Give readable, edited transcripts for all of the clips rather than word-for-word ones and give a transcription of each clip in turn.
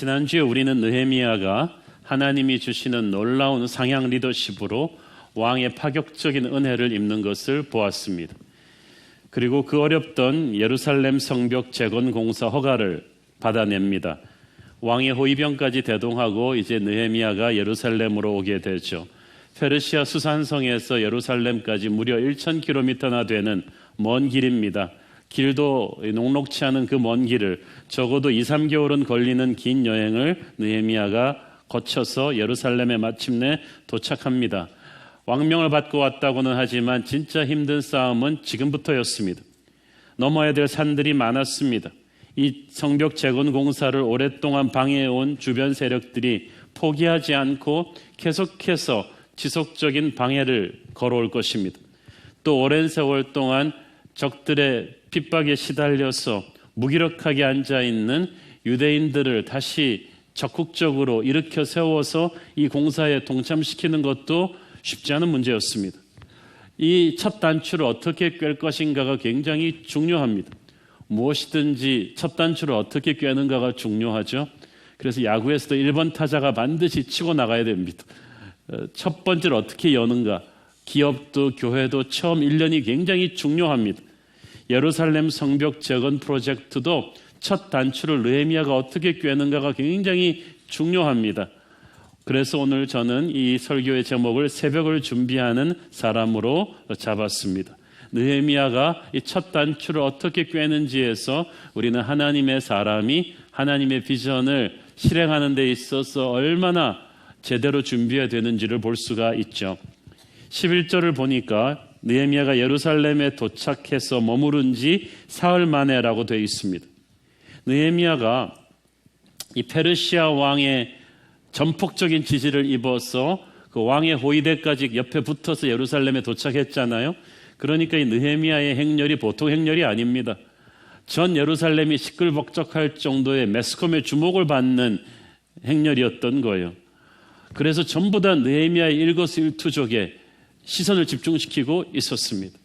지난주에 우리는 느헤미야가 하나님이 주시는 놀라운 상향 리더십으로 왕의 파격적인 은혜를 입는 것을 보았습니다. 그리고 그 어렵던 예루살렘 성벽 재건 공사 허가를 받아냅니다. 왕의 호위병까지 대동하고 이제 느헤미야가 예루살렘으로 오게 되죠. 페르시아 수산성에서 예루살렘까지 무려 1,000km나 되는 먼 길입니다. 길도 녹록치 않은 그 먼 길을 적어도 2-3개월은 걸리는 긴 여행을 느헤미야가 거쳐서 예루살렘에 마침내 도착합니다. 왕명을 받고 왔다고는 하지만 진짜 힘든 싸움은 지금부터였습니다. 넘어야 될 산들이 많았습니다. 이 성벽 재건 공사를 오랫동안 방해해온 주변 세력들이 포기하지 않고 계속해서 지속적인 방해를 걸어올 것입니다. 또 오랜 세월 동안 적들의 핍박에 시달려서 무기력하게 앉아있는 유대인들을 다시 적극적으로 일으켜 세워서 이 공사에 동참시키는 것도 쉽지 않은 문제였습니다. 이 첫 단추를 어떻게 꿰 것인가가 굉장히 중요합니다. 무엇이든지 첫 단추를 어떻게 꿰는가가 중요하죠. 그래서 야구에서도 1번 타자가 반드시 치고 나가야 됩니다. 첫 번째를 어떻게 여는가, 기업도 교회도 처음 1년이 굉장히 중요합니다. 예루살렘 성벽 재건 프로젝트도 첫 단추를 느헤미야가 어떻게 꿰는가가 굉장히 중요합니다. 그래서 오늘 저는 이 설교의 제목을 새벽을 준비하는 사람으로 잡았습니다. 느헤미야가 이 첫 단추를 어떻게 꿰는지에서 우리는 하나님의 사람이 하나님의 비전을 실행하는 데 있어서 얼마나 제대로 준비해야 되는지를 볼 수가 있죠. 11절을 보니까 느헤미야가 예루살렘에 도착해서 머무른 지 사흘 만에라고 되어 있습니다. 느헤미야가 이 페르시아 왕의 전폭적인 지지를 입어서 그 왕의 호위대까지 옆에 붙어서 예루살렘에 도착했잖아요. 그러니까 이 느헤미야의 행렬이 보통 행렬이 아닙니다. 전 예루살렘이 시끌벅적할 정도의 매스컴의 주목을 받는 행렬이었던 거예요. 그래서 전부 다 느헤미야의 일거수일투족에 시선을 집중시키고 있었습니다.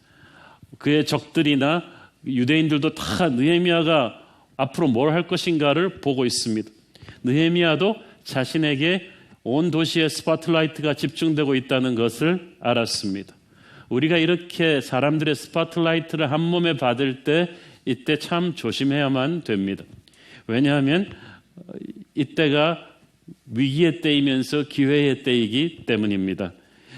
그의 적들이나 유대인들도 다 느헤미야가 앞으로 뭘 할 것인가를 보고 있습니다. 느헤미야도 자신에게 온 도시의 스포트라이트가 집중되고 있다는 것을 알았습니다. 우리가 이렇게 사람들의 스포트라이트를 한 몸에 받을 때 이때 참 조심해야만 됩니다. 왜냐하면 이때가 위기의 때이면서 기회의 때이기 때문입니다.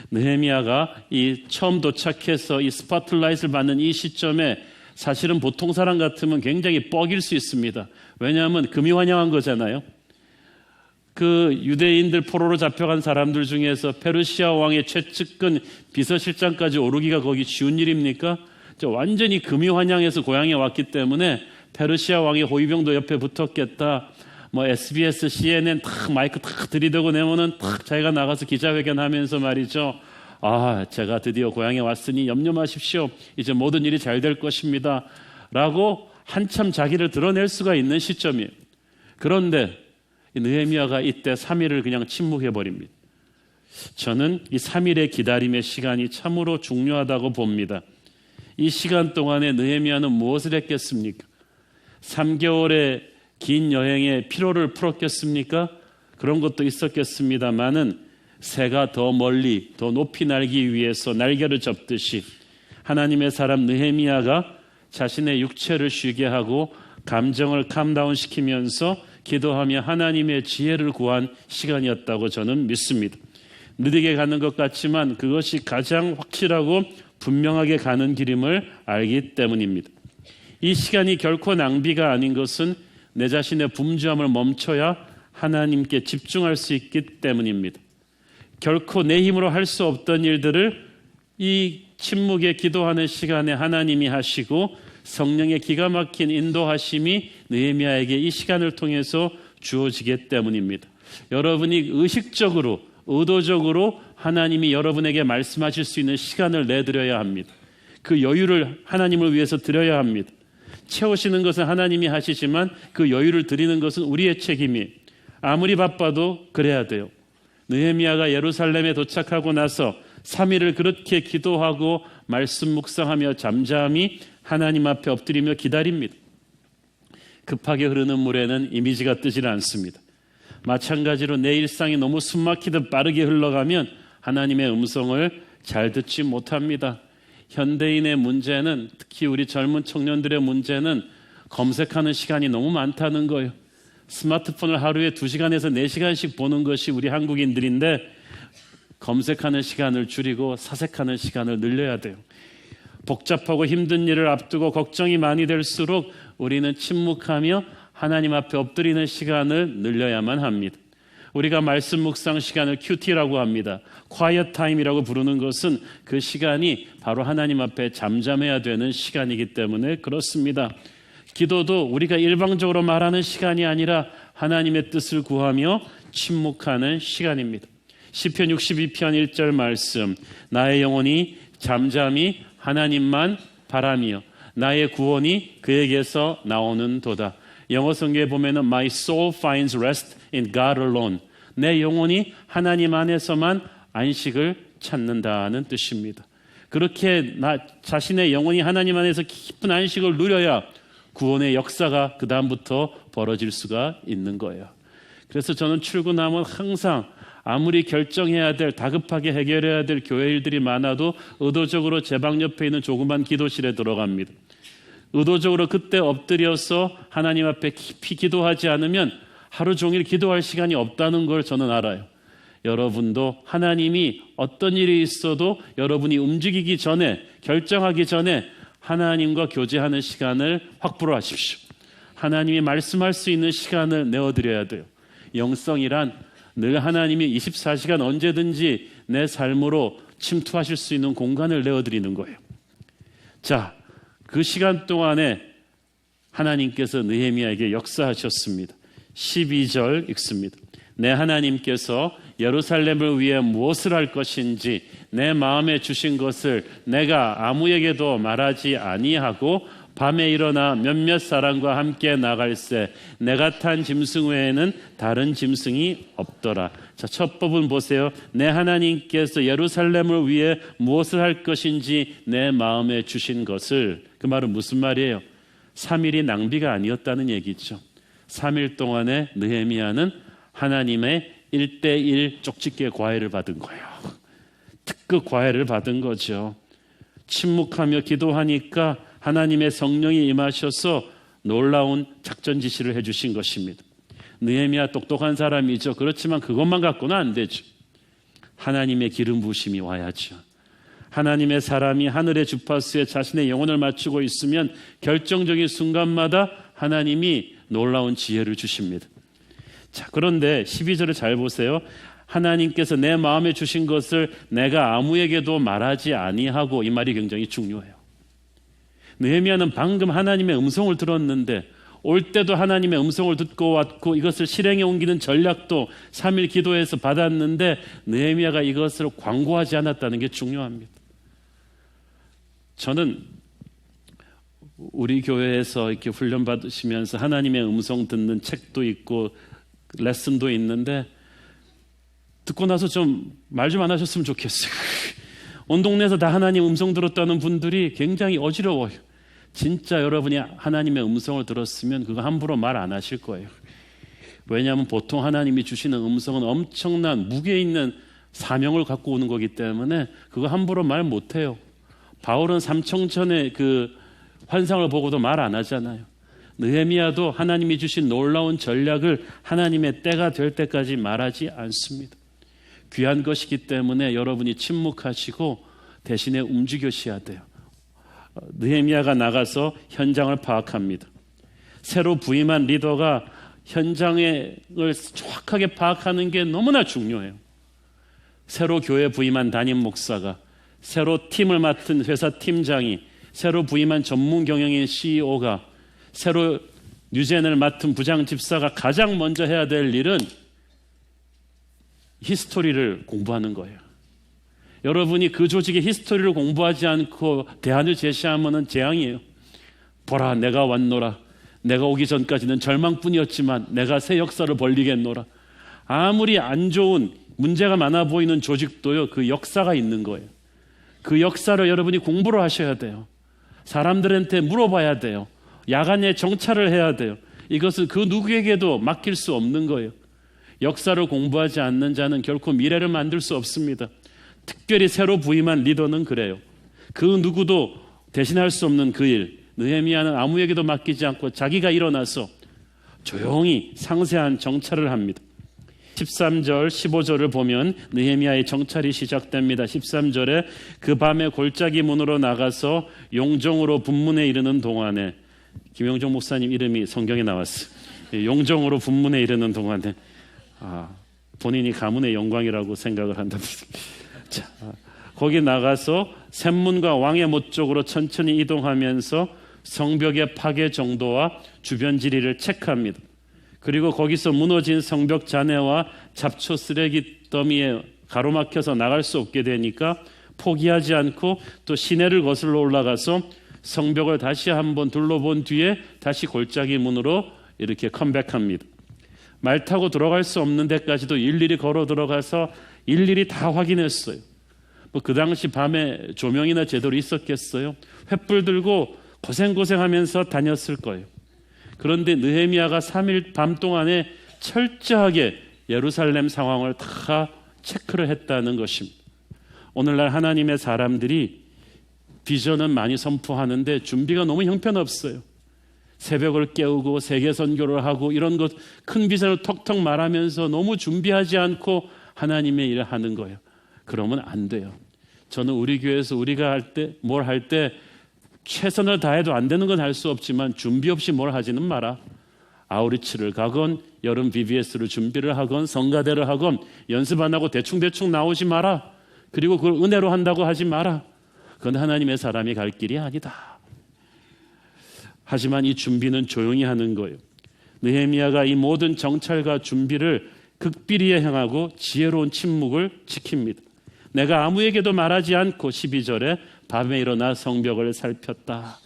느헤미야가 이 처음 도착해서 이 스포트라이트를 받는 이 시점에 사실은 보통 사람 같으면 굉장히 뻐길 수 있습니다. 왜냐하면 금이 환영한 거잖아요. 그 유대인들 포로로 잡혀간 사람들 중에서 페르시아 왕의 최측근 비서실장까지 오르기가 거기 쉬운 일입니까? 완전히 금이 환영해서 고향에 왔기 때문에 페르시아 왕의 호위병도 옆에 붙었겠다. SBS, CNN 탁 마이크 탁 들이대고 내면은 탁 자기가 나가서 기자회견하면서 말이죠. 제가 드디어 고향에 왔으니 염려 마십시오. 이제 모든 일이 잘 될 것입니다. 라고 한참 자기를 드러낼 수가 있는 시점이에요. 그런데 느헤미야가 이때 3일을 그냥 침묵해버립니다. 저는 이 3일의 기다림의 시간이 참으로 중요하다고 봅니다. 이 시간 동안에 느헤미야는 무엇을 했겠습니까? 3개월의 긴 여행에 피로를 풀었겠습니까? 그런 것도 있었겠습니다만은 새가 더 멀리 더 높이 날기 위해서 날개를 접듯이 하나님의 사람 느헤미야가 자신의 육체를 쉬게 하고 감정을 캄다운 시키면서 기도하며 하나님의 지혜를 구한 시간이었다고 저는 믿습니다. 느리게 가는 것 같지만 그것이 가장 확실하고 분명하게 가는 길임을 알기 때문입니다. 이 시간이 결코 낭비가 아닌 것은 내 자신의 분주함을 멈춰야 하나님께 집중할 수 있기 때문입니다. 결코 내 힘으로 할 수 없던 일들을 이 침묵에 기도하는 시간에 하나님이 하시고 성령의 기가 막힌 인도하심이 느헤미야에게 이 시간을 통해서 주어지기 때문입니다. 여러분이 의식적으로 의도적으로 하나님이 여러분에게 말씀하실 수 있는 시간을 내드려야 합니다. 그 여유를 하나님을 위해서 드려야 합니다. 채우시는 것은 하나님이 하시지만 그 여유를 드리는 것은 우리의 책임이에요. 아무리 바빠도 그래야 돼요. 느헤미야가 예루살렘에 도착하고 나서 3일을 그렇게 기도하고 말씀 묵상하며 잠잠히 하나님 앞에 엎드리며 기다립니다. 급하게 흐르는 물에는 이미지가 뜨지는 않습니다. 마찬가지로 내 일상이 너무 숨막히듯 빠르게 흘러가면 하나님의 음성을 잘 듣지 못합니다. 현대인의 문제는, 특히 우리 젊은 청년들의 문제는 검색하는 시간이 너무 많다는 거예요. 스마트폰을 하루에 2시간에서 4시간씩 보는 것이 우리 한국인들인데 검색하는 시간을 줄이고 사색하는 시간을 늘려야 돼요. 복잡하고 힘든 일을 앞두고 걱정이 많이 될수록 우리는 침묵하며 하나님 앞에 엎드리는 시간을 늘려야만 합니다. 우리가 말씀 묵상 시간을 QT라고 합니다. Quiet Time이라고 부르는 것은 그 시간이 바로 하나님 앞에 잠잠해야 되는 시간이기 때문에 그렇습니다. 기도도 우리가 일방적으로 말하는 시간이 아니라 하나님의 뜻을 구하며 침묵하는 시간입니다. 시편 62편 1절 말씀, 나의 영혼이 잠잠히 하나님만 바라며 나의 구원이 그에게서 나오는 도다. 영어 성경에 보면은 My soul finds rest in God alone. 내 영혼이 하나님 안에서만 안식을 찾는다는 뜻입니다. 그렇게 나 자신의 영혼이 하나님 안에서 깊은 안식을 누려야 구원의 역사가 그 다음부터 벌어질 수가 있는 거예요. 그래서 저는 출근하면 항상 아무리 결정해야 될, 다급하게 해결해야 될 교회 일들이 많아도 의도적으로 제 방 옆에 있는 조그만 기도실에 들어갑니다. 의도적으로 그때 엎드려서 하나님 앞에 깊이 기도하지 않으면 하루 종일 기도할 시간이 없다는 걸 저는 알아요. 여러분도 하나님이 어떤 일이 있어도 여러분이 움직이기 전에, 결정하기 전에 하나님과 교제하는 시간을 확보를 하십시오. 하나님이 말씀할 수 있는 시간을 내어드려야 돼요. 영성이란 늘 하나님이 24시간 언제든지 내 삶으로 침투하실 수 있는 공간을 내어드리는 거예요. 자, 그 시간 동안에 하나님께서 느헤미야에게 역사하셨습니다. 12절 읽습니다. 내 하나님께서 예루살렘을 위해 무엇을 할 것인지 내 마음에 주신 것을 내가 아무에게도 말하지 아니하고 밤에 일어나 몇몇 사람과 함께 나갈새 내가 탄 짐승 외에는 다른 짐승이 없더라. 자, 첫 부분 보세요. 내 하나님께서 예루살렘을 위해 무엇을 할 것인지 내 마음에 주신 것을. 그 말은 무슨 말이에요? 3일이 낭비가 아니었다는 얘기죠. 3일 동안에 느헤미야는 하나님의 1:1 쪽집게 과외를 받은 거예요. 특급 과외를 받은 거죠. 침묵하며 기도하니까 하나님의 성령이 임하셔서 놀라운 작전 지시를 해주신 것입니다. 느헤미야 똑똑한 사람이죠. 그렇지만 그것만 갖고는 안 되죠. 하나님의 기름 부으심이 와야죠. 하나님의 사람이 하늘의 주파수에 자신의 영혼을 맞추고 있으면 결정적인 순간마다 하나님이 놀라운 지혜를 주십니다. 자, 그런데 12절을 잘 보세요. 하나님께서 내 마음에 주신 것을 내가 아무에게도 말하지 아니하고, 이 말이 굉장히 중요해요. 느헤미야는 방금 하나님의 음성을 들었는데 올 때도 하나님의 음성을 듣고 왔고 이것을 실행에 옮기는 전략도 3일 기도해서 받았는데 느헤미야가 이것을 광고하지 않았다는 게 중요합니다. 저는 우리 교회에서 이렇게 훈련 받으시면서 하나님의 음성 듣는 책도 있고 레슨도 있는데 듣고 나서 좀 말 좀 안 하셨으면 좋겠어요. 온 동네에서 다 하나님 음성 들었다는 분들이 굉장히 어지러워요. 진짜 여러분이 하나님의 음성을 들었으면 그거 함부로 말 안 하실 거예요. 왜냐하면 보통 하나님이 주시는 음성은 엄청난 무게 있는 사명을 갖고 오는 거기 때문에 그거 함부로 말 못해요. 바울은 삼청천의 그 환상을 보고도 말 안 하잖아요. 느헤미야도 하나님이 주신 놀라운 전략을 하나님의 때가 될 때까지 말하지 않습니다. 귀한 것이기 때문에 여러분이 침묵하시고 대신에 움직여셔야 돼요. 느헤미야가 나가서 현장을 파악합니다. 새로 부임한 리더가 현장을 정확하게 파악하는 게 너무나 중요해요. 새로 교회 부임한 담임 목사가, 새로 팀을 맡은 회사 팀장이, 새로 부임한 전문 경영인 CEO가, 새로 뉴젠을 맡은 부장 집사가 가장 먼저 해야 될 일은 히스토리를 공부하는 거예요. 여러분이 그 조직의 히스토리를 공부하지 않고 대안을 제시하면 재앙이에요. 보라, 내가 왔노라. 내가 오기 전까지는 절망뿐이었지만 내가 새 역사를 벌리겠노라. 아무리 안 좋은 문제가 많아 보이는 조직도요, 그 역사가 있는 거예요. 그 역사를 여러분이 공부를 하셔야 돼요. 사람들한테 물어봐야 돼요. 야간에 정찰을 해야 돼요. 이것은 그 누구에게도 맡길 수 없는 거예요. 역사를 공부하지 않는 자는 결코 미래를 만들 수 없습니다. 특별히 새로 부임한 리더는 그래요. 그 누구도 대신할 수 없는 그 일, 느헤미야는 아무에게도 맡기지 않고 자기가 일어나서 조용히 상세한 정찰을 합니다. 13절, 15절을 보면 느헤미야의 정찰이 시작됩니다. 13절에 그 밤에 골짜기 문으로 나가서 용정으로 분문에 이르는 동안에, 김영종 목사님 이름이 성경에 나왔어요. 용정으로 분문에 이르는 동안에 본인이 가문의 영광이라고 생각을 한답니다. 자, 거기 나가서 샘문과 왕의 못 쪽으로 천천히 이동하면서 성벽의 파괴 정도와 주변 지리를 체크합니다. 그리고 거기서 무너진 성벽 잔해와 잡초 쓰레기 더미에 가로막혀서 나갈 수 없게 되니까 포기하지 않고 또 시내를 거슬러 올라가서 성벽을 다시 한번 둘러본 뒤에 다시 골짜기 문으로 이렇게 컴백합니다. 말 타고 들어갈 수 없는 데까지도 일일이 걸어 들어가서 일일이 다 확인했어요. 그 당시 밤에 조명이나 제대로 있었겠어요? 횃불 들고 고생하면서 다녔을 거예요. 그런데 느헤미야가 3일 밤 동안에 철저하게 예루살렘 상황을 다 체크를 했다는 것입니다. 오늘날 하나님의 사람들이 비전은 많이 선포하는데 준비가 너무 형편없어요. 새벽을 깨우고 세계 선교를 하고 이런 것 큰 비전을 턱턱 말하면서 너무 준비하지 않고 하나님의 일을 하는 거예요. 그러면 안 돼요. 저는 우리 교회에서 우리가 할 때 뭘 할 때 최선을 다해도 안 되는 건 할 수 없지만 준비 없이 뭘 하지는 마라. 아우리치를 가건 여름 BBS를 준비를 하건 성가대를 하건 연습 안 하고 대충 나오지 마라. 그리고 그걸 은혜로 한다고 하지 마라. 그건 하나님의 사람이 갈 길이 아니다. 하지만 이 준비는 조용히 하는 거예요. 느헤미야가 이 모든 정찰과 준비를 극비리에 행하고 지혜로운 침묵을 지킵니다. 내가 아무에게도 말하지 않고 12절에 밤에 일어나 성벽을 살폈다.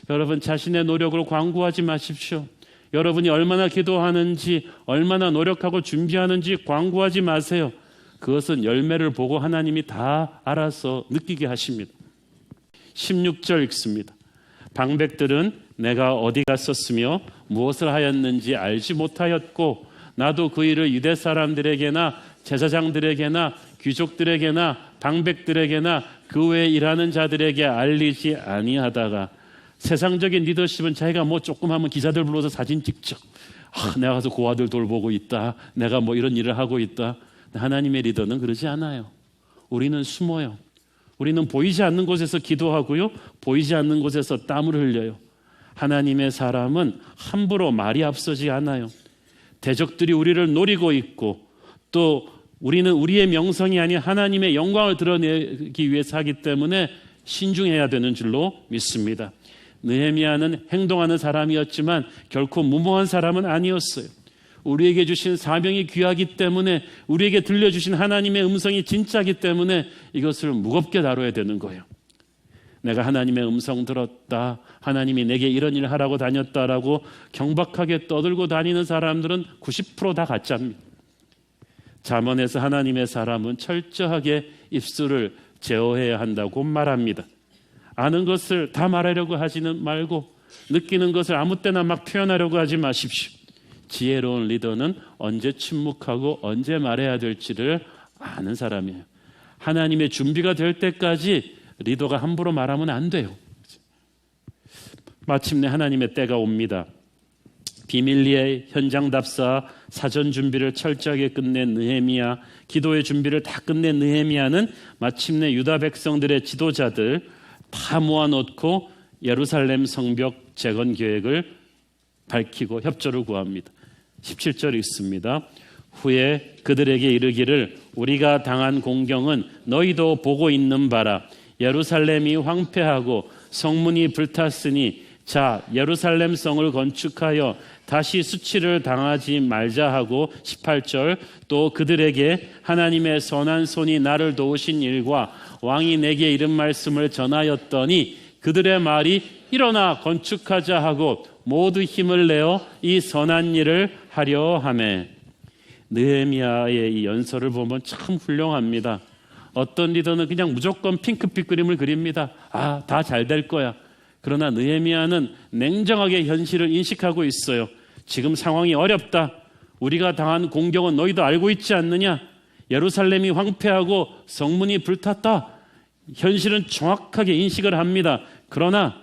여러분 자신의 노력을 광고하지 마십시오. 여러분이 얼마나 기도하는지 얼마나 노력하고 준비하는지 광고하지 마세요. 그것은 열매를 보고 하나님이 다 알아서 느끼게 하십니다. 16절 읽습니다. 방백들은 내가 어디 갔었으며 무엇을 하였는지 알지 못하였고 나도 그 일을 유대 사람들에게나 제사장들에게나 귀족들에게나 방백들에게나 그 외에 일하는 자들에게 알리지 아니하다가 세상적인 리더십은 자기가 뭐 조금 하면 기자들 불러서 사진 찍죠. 내가 가서 고아들 돌보고 있다. 내가 뭐 이런 일을 하고 있다. 하나님의 리더는 그러지 않아요. 우리는 숨어요. 우리는 보이지 않는 곳에서 기도하고요. 보이지 않는 곳에서 땀을 흘려요. 하나님의 사람은 함부로 말이 앞서지 않아요. 대적들이 우리를 노리고 있고 또 우리는 우리의 명성이 아닌 하나님의 영광을 드러내기 위해서 하기 때문에 신중해야 되는 줄로 믿습니다. 느헤미야는 행동하는 사람이었지만 결코 무모한 사람은 아니었어요. 우리에게 주신 사명이 귀하기 때문에 우리에게 들려주신 하나님의 음성이 진짜이기 때문에 이것을 무겁게 다뤄야 되는 거예요. 내가 하나님의 음성 들었다. 하나님이 내게 이런 일을 하라고 다녔다라고 경박하게 떠들고 다니는 사람들은 90% 다 가짜입니다. 잠언에서 하나님의 사람은 철저하게 입술을 제어해야 한다고 말합니다. 아는 것을 다 말하려고 하지는 말고 느끼는 것을 아무 때나 막 표현하려고 하지 마십시오. 지혜로운 리더는 언제 침묵하고 언제 말해야 될지를 아는 사람이에요. 하나님의 준비가 될 때까지 리더가 함부로 말하면 안 돼요. 마침내 하나님의 때가 옵니다. 비밀리에 현장 답사 사전 준비를 철저하게 끝낸 느헤미야, 기도의 준비를 다 끝낸 느헤미야는 마침내 유다 백성들의 지도자들 다 모아놓고 예루살렘 성벽 재건 계획을 밝히고 협조를 구합니다. 17절 읽습니다. 후에 그들에게 이르기를 우리가 당한 공경은 너희도 보고 있는 바라. 예루살렘이 황폐하고 성문이 불탔으니 자 예루살렘 성을 건축하여 다시 수치를 당하지 말자 하고 18절 또 그들에게 하나님의 선한 손이 나를 도우신 일과 왕이 내게 이른 말씀을 전하였더니 그들의 말이 일어나 건축하자 하고 모두 힘을 내어 이 선한 일을 하려 하매. 느헤미야의 이 연설을 보면 참 훌륭합니다. 어떤 리더는 그냥 무조건 핑크빛 그림을 그립니다. 다 잘 될 거야. 그러나 느헤미야는 냉정하게 현실을 인식하고 있어요. 지금 상황이 어렵다. 우리가 당한 공경은 너희도 알고 있지 않느냐? 예루살렘이 황폐하고 성문이 불탔다. 현실은 정확하게 인식을 합니다. 그러나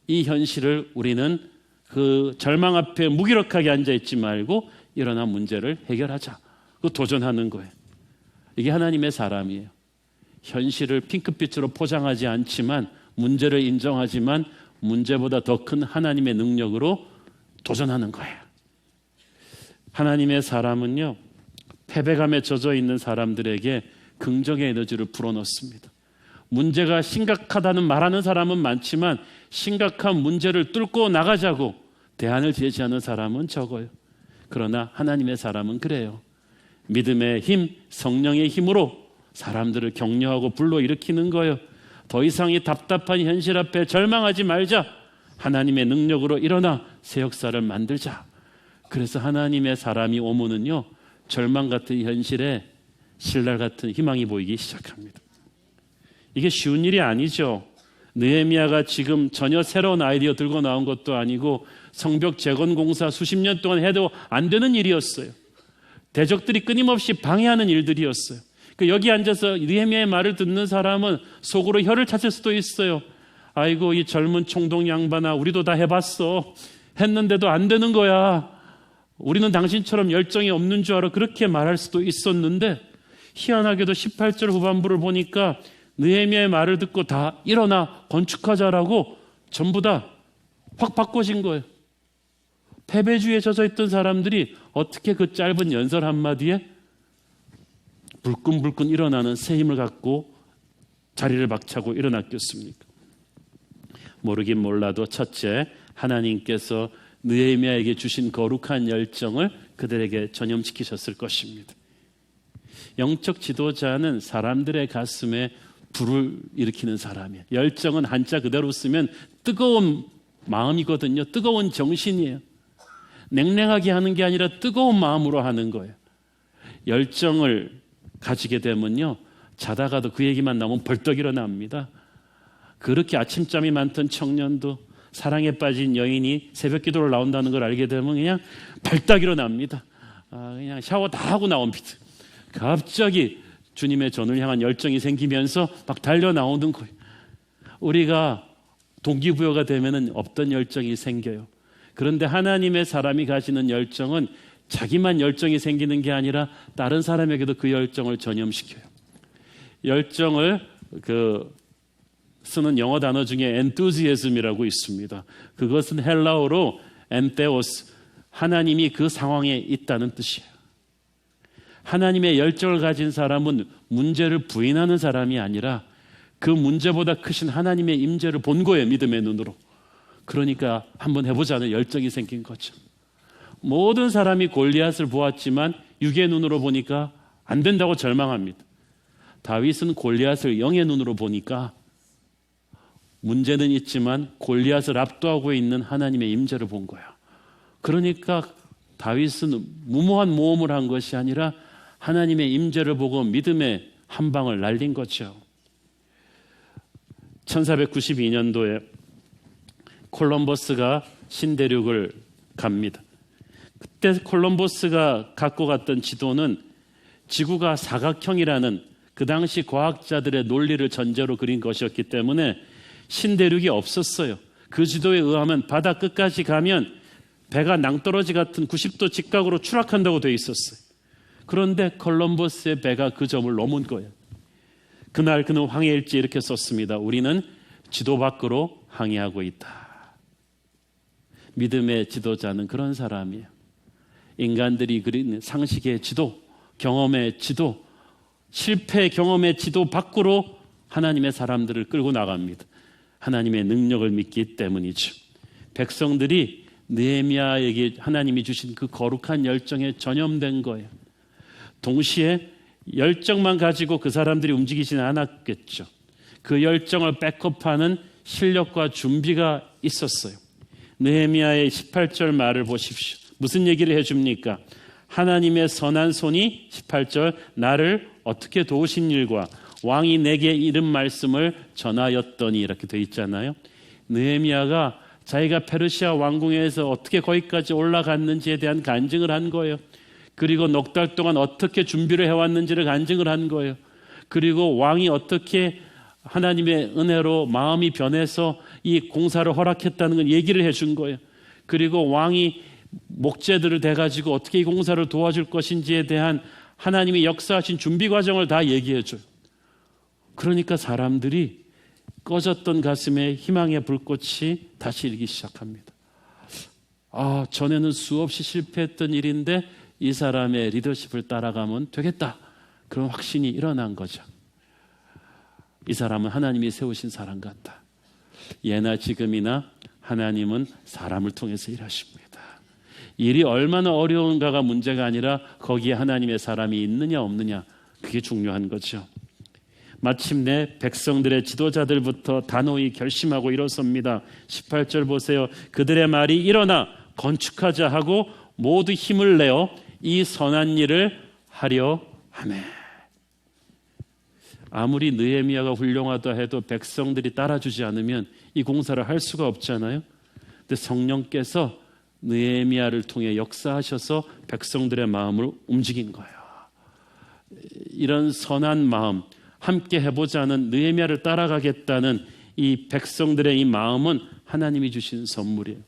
이 현실을 우리는 그 절망 앞에 무기력하게 앉아있지 말고 일어나 문제를 해결하자. 그 도전하는 거예요. 이게 하나님의 사람이에요. 현실을 핑크빛으로 포장하지 않지만 문제를 인정하지만 문제보다 더 큰 하나님의 능력으로 도전하는 거예요. 하나님의 사람은요, 패배감에 젖어 있는 사람들에게 긍정의 에너지를 불어넣습니다. 문제가 심각하다는 말하는 사람은 많지만 심각한 문제를 뚫고 나가자고 대안을 제시하는 사람은 적어요. 그러나 하나님의 사람은 그래요. 믿음의 힘, 성령의 힘으로 사람들을 격려하고 불러일으키는 거예요. 더 이상 이 답답한 현실 앞에 절망하지 말자. 하나님의 능력으로 일어나 새 역사를 만들자. 그래서 하나님의 사람이 오면은요, 절망 같은 현실에 신랄 같은 희망이 보이기 시작합니다. 이게 쉬운 일이 아니죠. 느헤미야가 지금 전혀 새로운 아이디어 들고 나온 것도 아니고 성벽 재건 공사 수십 년 동안 해도 안 되는 일이었어요. 대적들이 끊임없이 방해하는 일들이었어요. 여기 앉아서 느헤미야의 말을 듣는 사람은 속으로 혀를 찾을 수도 있어요. 아이고, 이 젊은 총독 양반아, 우리도 다 해봤어. 했는데도 안 되는 거야. 우리는 당신처럼 열정이 없는 줄 알아. 그렇게 말할 수도 있었는데 희한하게도 18절 후반부를 보니까 느헤미야의 말을 듣고 다 일어나 건축하자라고 전부 다 확 바꿔진 거예요. 패배주의에 젖어있던 사람들이 어떻게 그 짧은 연설 한마디에 불끈불끈 일어나는 새 힘을 갖고 자리를 박차고 일어났겠습니까? 모르긴 몰라도 첫째, 하나님께서 느헤미야에게 주신 거룩한 열정을 그들에게 전염시키셨을 것입니다. 영적 지도자는 사람들의 가슴에 불을 일으키는 사람이에요. 열정은 한자 그대로 쓰면 뜨거운 마음이거든요. 뜨거운 정신이에요. 냉랭하게 하는 게 아니라 뜨거운 마음으로 하는 거예요. 열정을 가지게 되면요, 자다가도 그 얘기만 나오면 벌떡 일어납니다. 그렇게 아침잠이 많던 청년도 사랑에 빠진 여인이 새벽 기도를 나온다는 걸 알게 되면 그냥 벌떡 일어납니다. 그냥 샤워 다 하고 나옵니다. 갑자기 주님의 전을 향한 열정이 생기면서 막 달려 나오는 거예요. 우리가 동기부여가 되면은 없던 열정이 생겨요. 그런데 하나님의 사람이 가지는 열정은 자기만 열정이 생기는 게 아니라 다른 사람에게도 그 열정을 전염시켜요. 열정을 쓰는 영어 단어 중에 enthusiasm이라고 있습니다. 그것은 헬라어로 엔테오스, 하나님이 그 상황에 있다는 뜻이에요. 하나님의 열정을 가진 사람은 문제를 부인하는 사람이 아니라 그 문제보다 크신 하나님의 임재를 본 거예요. 믿음의 눈으로. 그러니까 한번 해보자는 열정이 생긴 거죠. 모든 사람이 골리앗을 보았지만 육의 눈으로 보니까 안 된다고 절망합니다. 다윗은 골리앗을 영의 눈으로 보니까 문제는 있지만 골리앗을 압도하고 있는 하나님의 임재를 본 거야. 그러니까 다윗은 무모한 모험을 한 것이 아니라 하나님의 임재를 보고 믿음의 한 방을 날린 거죠. 1492년도에 콜럼버스가 신대륙을 갑니다. 그때 콜럼버스가 갖고 갔던 지도는 지구가 사각형이라는 그 당시 과학자들의 논리를 전제로 그린 것이었기 때문에 신대륙이 없었어요. 그 지도에 의하면 바다 끝까지 가면 배가 낭떠러지 같은 90도 직각으로 추락한다고 되어 있었어요. 그런데 콜럼버스의 배가 그 점을 넘은 거예요. 그날 그는 항해일지에 이렇게 썼습니다. 우리는 지도 밖으로 항해하고 있다. 믿음의 지도자는 그런 사람이에요. 인간들이 그린 상식의 지도, 경험의 지도, 실패 경험의 지도 밖으로 하나님의 사람들을 끌고 나갑니다. 하나님의 능력을 믿기 때문이죠. 백성들이 느헤미야에게 하나님이 주신 그 거룩한 열정에 전염된 거예요. 동시에 열정만 가지고 그 사람들이 움직이지는 않았겠죠. 그 열정을 백업하는 실력과 준비가 있었어요. 느헤미야의 18절 말을 보십시오. 무슨 얘기를 해줍니까? 하나님의 선한 손이 18절 나를 어떻게 도우신 일과 왕이 내게 이른 말씀을 전하였더니 이렇게 돼 있잖아요. 느헤미야가 자기가 페르시아 왕궁에서 어떻게 거기까지 올라갔는지에 대한 간증을 한 거예요. 그리고 넉 달 동안 어떻게 준비를 해왔는지를 간증을 한 거예요. 그리고 왕이 어떻게 하나님의 은혜로 마음이 변해서 이 공사를 허락했다는 걸 얘기를 해준 거예요. 그리고 왕이 목재들을 대가지고 어떻게 이 공사를 도와줄 것인지에 대한 하나님이 역사하신 준비 과정을 다 얘기해줘요. 그러니까 사람들이 꺼졌던 가슴에 희망의 불꽃이 다시 일기 시작합니다. 전에는 수없이 실패했던 일인데 이 사람의 리더십을 따라가면 되겠다. 그런 확신이 일어난 거죠. 이 사람은 하나님이 세우신 사람 같다. 예나 지금이나 하나님은 사람을 통해서 일하십니다. 일이 얼마나 어려운가가 문제가 아니라 거기에 하나님의 사람이 있느냐 없느냐, 그게 중요한 거죠. 마침내 백성들의 지도자들부터 단호히 결심하고 일어섭니다. 18절 보세요. 그들의 말이 일어나 건축하자 하고 모두 힘을 내어 이 선한 일을 하려 하매. 아무리 느헤미야가 훌륭하다 해도 백성들이 따라주지 않으면 이 공사를 할 수가 없잖아요. 근데 성령께서 느헤미야를 통해 역사하셔서 백성들의 마음을 움직인 거예요. 이런 선한 마음, 함께 해보자는, 느헤미야를 따라가겠다는 이 백성들의 이 마음은 하나님이 주신 선물이에요.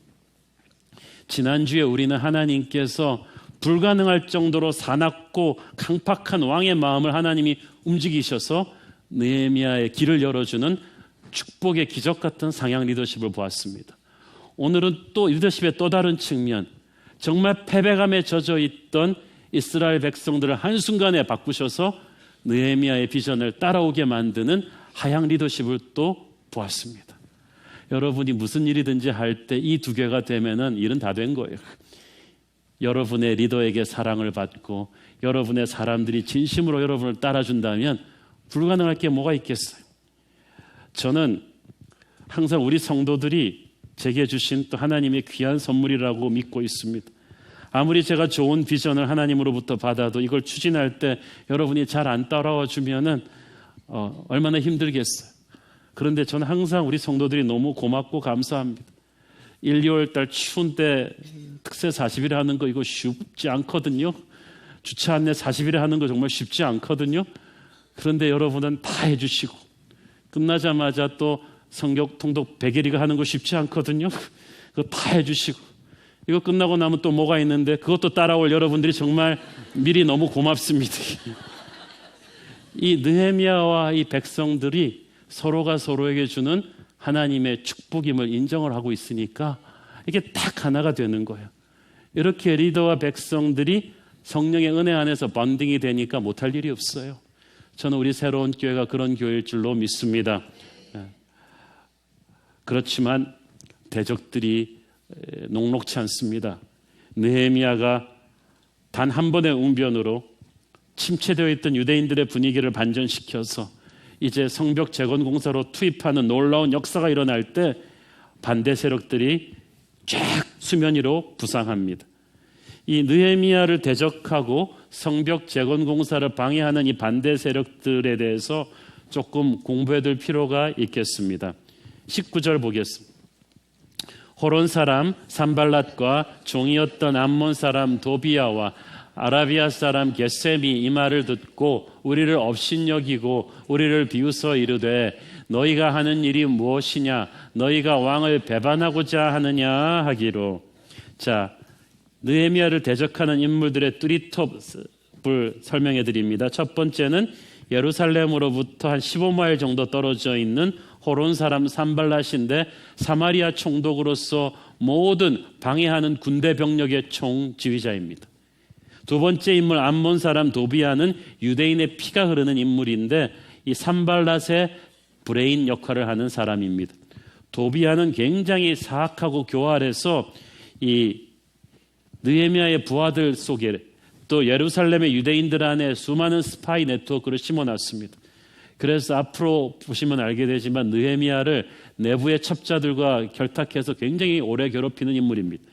지난주에 우리는 하나님께서 불가능할 정도로 사납고 강팍한 왕의 마음을 하나님이 움직이셔서 느헤미야의 길을 열어주는 축복의 기적 같은 상향 리더십을 보았습니다. 오늘은 또 리더십의 또 다른 측면, 정말 패배감에 젖어 있던 이스라엘 백성들을 한순간에 바꾸셔서 느헤미야의 비전을 따라오게 만드는 하향 리더십을 또 보았습니다. 여러분이 무슨 일이든지 할 때 이 두 개가 되면은 일은 다 된 거예요. 여러분의 리더에게 사랑을 받고 여러분의 사람들이 진심으로 여러분을 따라준다면 불가능할 게 뭐가 있겠어요? 저는 항상 우리 성도들이 제게 주신 또 하나님의 귀한 선물이라고 믿고 있습니다. 아무리 제가 좋은 비전을 하나님으로부터 받아도 이걸 추진할 때 여러분이 잘 안 따라와 주면은 얼마나 힘들겠어요. 그런데 저는 항상 우리 성도들이 너무 고맙고 감사합니다. 1, 2월 달 추운 때 특세 40일에 하는 거 이거 쉽지 않거든요. 주차 안내 40일에 하는 거 정말 쉽지 않거든요. 그런데 여러분은 다 해주시고 끝나자마자 또 성경 통독 100일이가 하는 거 쉽지 않거든요. 그거 다 해주시고 이거 끝나고 나면 또 뭐가 있는데 그것도 따라올 여러분들이 정말 미리 너무 고맙습니다. 이 느헤미야와 이 백성들이 서로가 서로에게 주는 하나님의 축복임을 인정을 하고 있으니까 이게 딱 하나가 되는 거예요. 이렇게 리더와 백성들이 성령의 은혜 안에서 번딩이 되니까 못할 일이 없어요. 저는 우리 새로운 교회가 그런 교회일 줄로 믿습니다. 그렇지만 대적들이 녹록치 않습니다. 느헤미야가 단 한 번의 웅변으로 침체되어 있던 유대인들의 분위기를 반전시켜서 이제 성벽 재건 공사로 투입하는 놀라운 역사가 일어날 때 반대 세력들이 쫙 수면 위로 부상합니다. 이 느헤미야를 대적하고 성벽 재건 공사를 방해하는 이 반대 세력들에 대해서 조금 공부해야 될 필요가 있겠습니다. 19절 보겠습니다. 호론 사람 산발랏과 종이었던 암몬 사람 도비야와 아라비아 사람 게셈이 이 말을 듣고 우리를 업신여기고 우리를 비웃어 이르되 너희가 하는 일이 무엇이냐, 너희가 왕을 배반하고자 하느냐 하기로. 자, 느헤미야를 대적하는 인물들의 뚜리톱을 설명해 드립니다. 첫 번째는 예루살렘으로부터 한 15마일 정도 떨어져 있는 호론 사람 산발랏인데 사마리아 총독으로서 모든 방해하는 군대 병력의 총지휘자입니다. 두 번째 인물 암몬 사람 도비야는 유대인의 피가 흐르는 인물인데 이 산발랏의 브레인 역할을 하는 사람입니다. 도비야는 굉장히 사악하고 교활해서 이 느헤미야의 부하들 속에 또 예루살렘의 유대인들 안에 수많은 스파이 네트워크를 심어놨습니다. 그래서 앞으로 보시면 알게 되지만 느헤미야를 내부의 첩자들과 결탁해서 굉장히 오래 괴롭히는 인물입니다.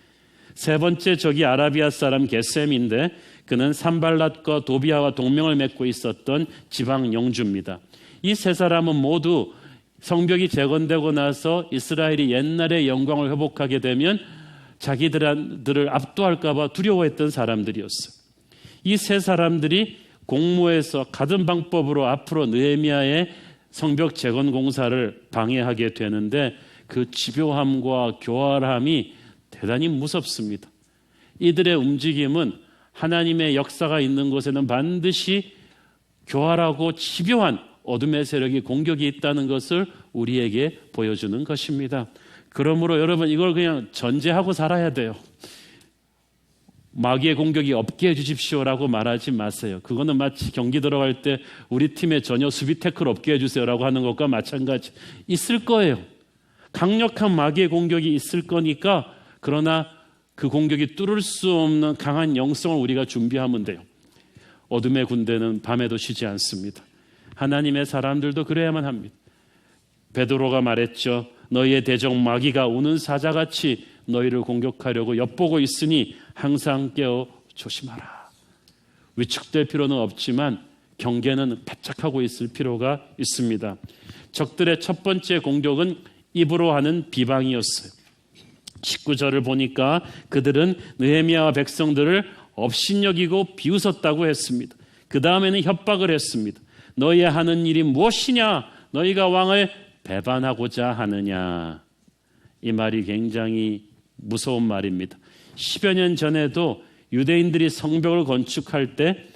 세 번째 적이 아라비아 사람 게셈인데 그는 산발랏과 도비야와 동맹을 맺고 있었던 지방 영주입니다. 이 세 사람은 모두 성벽이 재건되고 나서 이스라엘이 옛날의 영광을 회복하게 되면 자기들을 압도할까 봐 두려워했던 사람들이었어요. 이 세 사람들이 공모해서 가든 방법으로 앞으로 느헤미야의 성벽 재건 공사를 방해하게 되는데 그 집요함과 교활함이 대단히 무섭습니다. 이들의 움직임은 하나님의 역사가 있는 곳에는 반드시 교활하고 집요한 어둠의 세력이 공격이 있다는 것을 우리에게 보여주는 것입니다. 그러므로 여러분 이걸 그냥 전제하고 살아야 돼요. 마귀의 공격이 없게 해주십시오라고 말하지 마세요. 그거는 마치 경기 들어갈 때 우리 팀에 전혀 수비 태클 없게 해주세요라고 하는 것과 마찬가지. 있을 거예요. 강력한 마귀의 공격이 있을 거니까 그러나 그 공격이 뚫을 수 없는 강한 영성을 우리가 준비하면 돼요. 어둠의 군대는 밤에도 쉬지 않습니다. 하나님의 사람들도 그래야만 합니다. 베드로가 말했죠. 너희의 대적 마귀가 우는 사자같이 너희를 공격하려고 엿보고 있으니 항상 깨어 조심하라. 위축될 필요는 없지만 경계는 바짝하고 있을 필요가 있습니다. 적들의 첫 번째 공격은 입으로 하는 비방이었어요. 19절을 보니까 그들은 느헤미야와 백성들을 업신여기고 비웃었다고 했습니다. 그 다음에는 협박을 했습니다. 너희의 하는 일이 무엇이냐? 너희가 왕을 배반하고자 하느냐? 이 말이 굉장히 무서운 말입니다. 10여 년 전에도 유대인들이 성벽을 건축할 때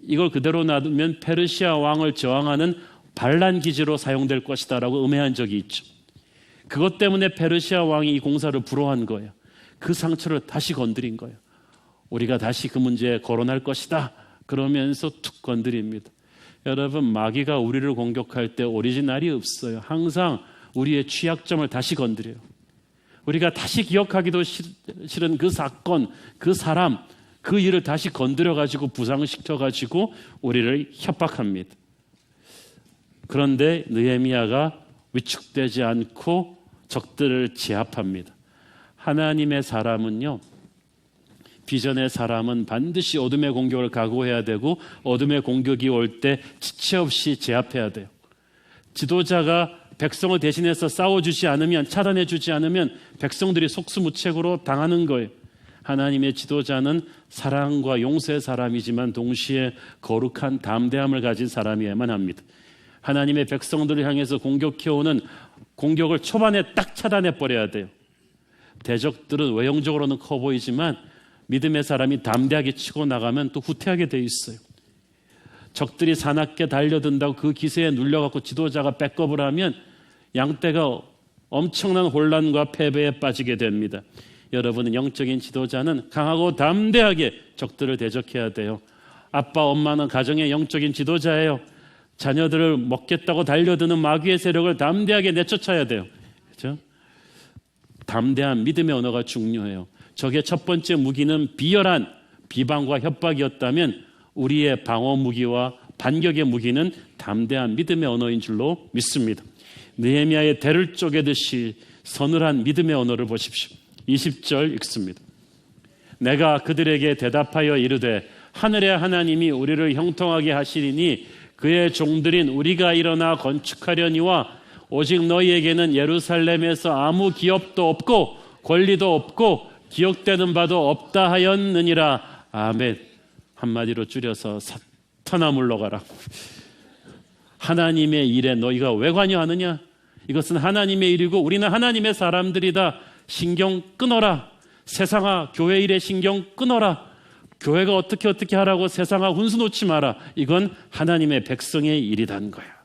이걸 그대로 놔두면 페르시아 왕을 저항하는 반란 기지로 사용될 것이다라고 음해한 적이 있죠. 그것 때문에 페르시아 왕이 이 공사를 불허한 거예요. 그 상처를 다시 건드린 거예요. 우리가 다시 그 문제에 거론할 것이다 그러면서 툭 건드립니다. 여러분 마귀가 우리를 공격할 때 오리지널이 없어요. 항상 우리의 취약점을 다시 건드려요. 우리가 다시 기억하기도 싫은 그 사건, 그 사람, 그 일을 다시 건드려가지고 부상시켜가지고 우리를 협박합니다. 그런데 느헤미야가 위축되지 않고 적들을 제압합니다. 하나님의 사람은요, 비전의 사람은 반드시 어둠의 공격을 각오해야 되고 어둠의 공격이 올 때 지체 없이 제압해야 돼요. 지도자가 백성을 대신해서 싸워주지 않으면, 차단해주지 않으면 백성들이 속수무책으로 당하는 거예요. 하나님의 지도자는 사랑과 용서의 사람이지만 동시에 거룩한 담대함을 가진 사람이어야만 합니다. 하나님의 백성들을 향해서 공격해오는 공격을 초반에 딱 차단해버려야 돼요. 대적들은 외형적으로는 커 보이지만 믿음의 사람이 담대하게 치고 나가면 또 후퇴하게 돼 있어요. 적들이 사납게 달려든다고 그 기세에 눌려갖고 지도자가 백업을 하면 양떼가 엄청난 혼란과 패배에 빠지게 됩니다. 여러분은 영적인 지도자는 강하고 담대하게 적들을 대적해야 돼요. 아빠, 엄마는 가정의 영적인 지도자예요. 자녀들을 먹겠다고 달려드는 마귀의 세력을 담대하게 내쫓아야 돼요. 그렇죠? 담대한 믿음의 언어가 중요해요. 적의 첫 번째 무기는 비열한 비방과 협박이었다면 우리의 방어 무기와 반격의 무기는 담대한 믿음의 언어인 줄로 믿습니다. 느헤미야의 대를 쪼개듯이 서늘한 믿음의 언어를 보십시오. 20절 읽습니다. 내가 그들에게 대답하여 이르되 하늘의 하나님이 우리를 형통하게 하시리니 그의 종들인 우리가 일어나 건축하려니와 오직 너희에게는 예루살렘에서 아무 기업도 없고 권리도 없고 기억되는 바도 없다 하였느니라. 아멘. 한마디로 줄여서 사탄아 물러가라. 하나님의 일에 너희가 왜 관여하느냐? 이것은 하나님의 일이고 우리는 하나님의 사람들이다. 신경 끊어라. 세상아 교회 일에 신경 끊어라. 교회가 어떻게 하라고 세상아 훈수 놓지 마라. 이건 하나님의 백성의 일이란 거야.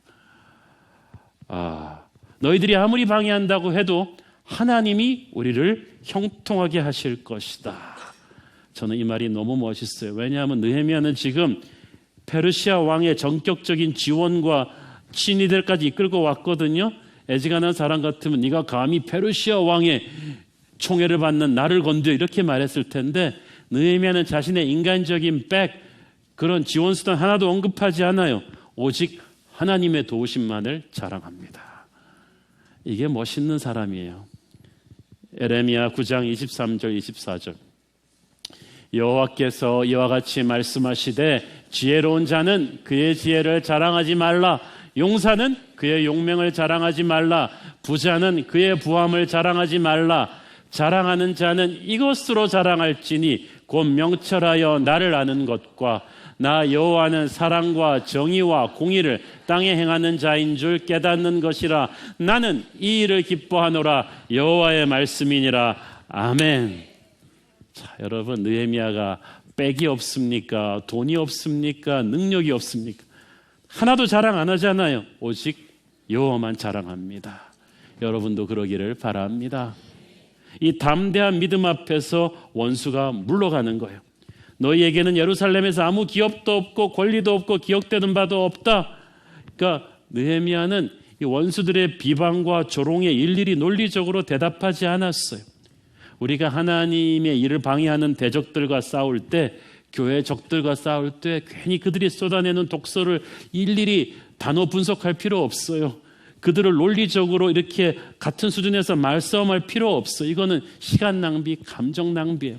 너희들이 아무리 방해한다고 해도 하나님이 우리를 형통하게 하실 것이다. 저는 이 말이 너무 멋있어요. 왜냐하면 느헤미야는 지금 페르시아 왕의 전격적인 지원과 친위들까지 이끌고 왔거든요. 애지간한 사람 같으면 네가 감히 페르시아 왕의 총애를 받는 나를 건드 이렇게 말했을 텐데 느헤미야는 자신의 인간적인 그런 지원수단 하나도 언급하지 않아요. 오직 하나님의 도우심만을 자랑합니다. 이게 멋있는 사람이에요. 에레미야 9장 23절 24절 여호와께서 이와 같이 말씀하시되 지혜로운 자는 그의 지혜를 자랑하지 말라. 용사는 그의 용맹을 자랑하지 말라. 부자는 그의 부함을 자랑하지 말라. 자랑하는 자는 이것으로 자랑할지니 곧 명철하여 나를 아는 것과 나 여호와는 사랑과 정의와 공의를 땅에 행하는 자인 줄 깨닫는 것이라. 나는 이 일을 기뻐하노라. 여호와의 말씀이니라. 아멘. 자, 여러분, 느헤미야가 백이 없습니까? 돈이 없습니까? 능력이 없습니까? 하나도 자랑 안 하잖아요. 오직 여호와만 자랑합니다. 여러분도 그러기를 바랍니다. 이 담대한 믿음 앞에서 원수가 물러가는 거예요. 너희에게는 예루살렘에서 아무 기업도 없고 권리도 없고 기억되는 바도 없다. 그러니까 느헤미야는 이 원수들의 비방과 조롱에 일일이 논리적으로 대답하지 않았어요. 우리가 하나님의 일을 방해하는 대적들과 싸울 때, 교회 적들과 싸울 때 괜히 그들이 쏟아내는 독설을 일일이 단어 분석할 필요 없어요. 그들을 논리적으로 이렇게 같은 수준에서 말싸움할 필요 없어요. 이거는 시간 낭비, 감정 낭비예요.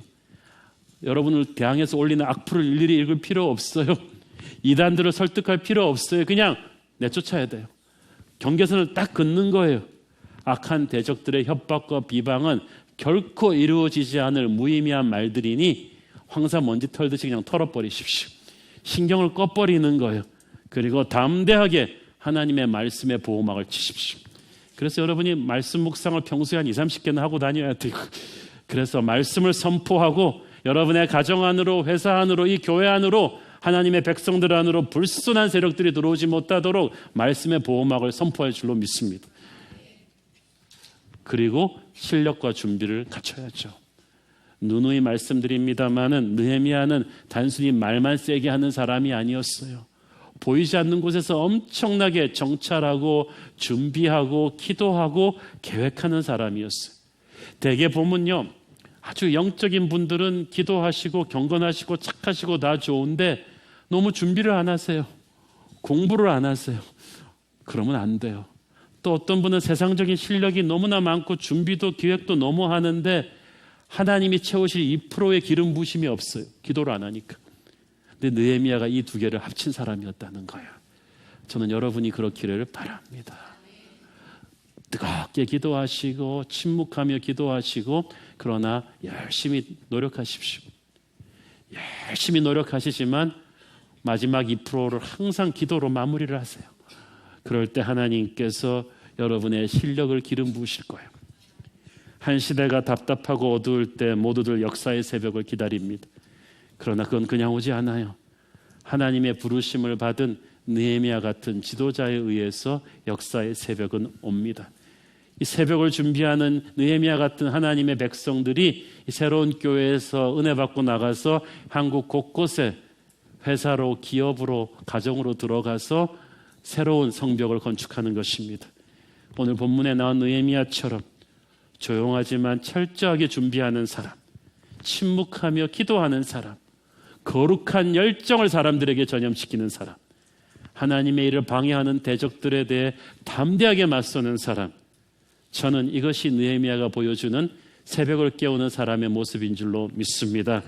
여러분을 대항해서 올리는 악플을 일일이 읽을 필요 없어요. 이단들을 설득할 필요 없어요. 그냥 내쫓아야 돼요. 경계선을 딱 긋는 거예요. 악한 대적들의 협박과 비방은 결코 이루어지지 않을 무의미한 말들이니 황사 먼지 털듯이 그냥 털어버리십시오. 신경을 꺼버리는 거예요. 그리고 담대하게 하나님의 말씀의 보호막을 치십시오. 그래서 여러분이 말씀 묵상을 평소에 한 20-30개는 하고 다녀야 돼요. 그래서 말씀을 선포하고 여러분의 가정 안으로, 회사 안으로, 이 교회 안으로, 하나님의 백성들 안으로 불순한 세력들이 들어오지 못하도록 말씀의 보호막을 선포할 줄로 믿습니다. 그리고 실력과 준비를 갖춰야죠. 누누이 말씀드립니다마는 느헤미야는 단순히 말만 세게 하는 사람이 아니었어요. 보이지 않는 곳에서 엄청나게 정찰하고 준비하고 기도하고 계획하는 사람이었어요. 대개 보면요, 아주 영적인 분들은 기도하시고 경건하시고 착하시고 다 좋은데 너무 준비를 안 하세요. 공부를 안 하세요. 그러면 안 돼요. 또 어떤 분은 세상적인 실력이 너무나 많고 준비도 기획도 너무 하는데 하나님이 채우실 2%의 기름 부심이 없어요. 기도를 안 하니까. 근데 느헤미야가 이 두 개를 합친 사람이었다는 거예요. 저는 여러분이 그렇기를 바랍니다. 뜨겁게 기도하시고 침묵하며 기도하시고 그러나 열심히 노력하십시오. 열심히 노력하시지만 마지막 2%를 항상 기도로 마무리를 하세요. 그럴 때 하나님께서 여러분의 실력을 기름 부으실 거예요. 한 시대가 답답하고 어두울 때 모두들 역사의 새벽을 기다립니다. 그러나 그건 그냥 오지 않아요. 하나님의 부르심을 받은 느헤미야 같은 지도자에 의해서 역사의 새벽은 옵니다. 이 새벽을 준비하는 느헤미야 같은 하나님의 백성들이 이 새로운 교회에서 은혜 받고 나가서 한국 곳곳에 회사로, 기업으로, 가정으로 들어가서 새로운 성벽을 건축하는 것입니다. 오늘 본문에 나온 느헤미야처럼 조용하지만 철저하게 준비하는 사람, 침묵하며 기도하는 사람, 거룩한 열정을 사람들에게 전염시키는 사람, 하나님의 일을 방해하는 대적들에 대해 담대하게 맞서는 사람, 저는 이것이 느헤미야가 보여주는 새벽을 깨우는 사람의 모습인 줄로 믿습니다.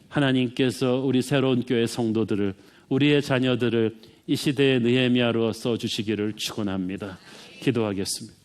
하나님께서 우리 새로운 교회 성도들을, 우리의 자녀들을 이 시대의 느헤미야로 써주시기를 축원합니다. 기도하겠습니다.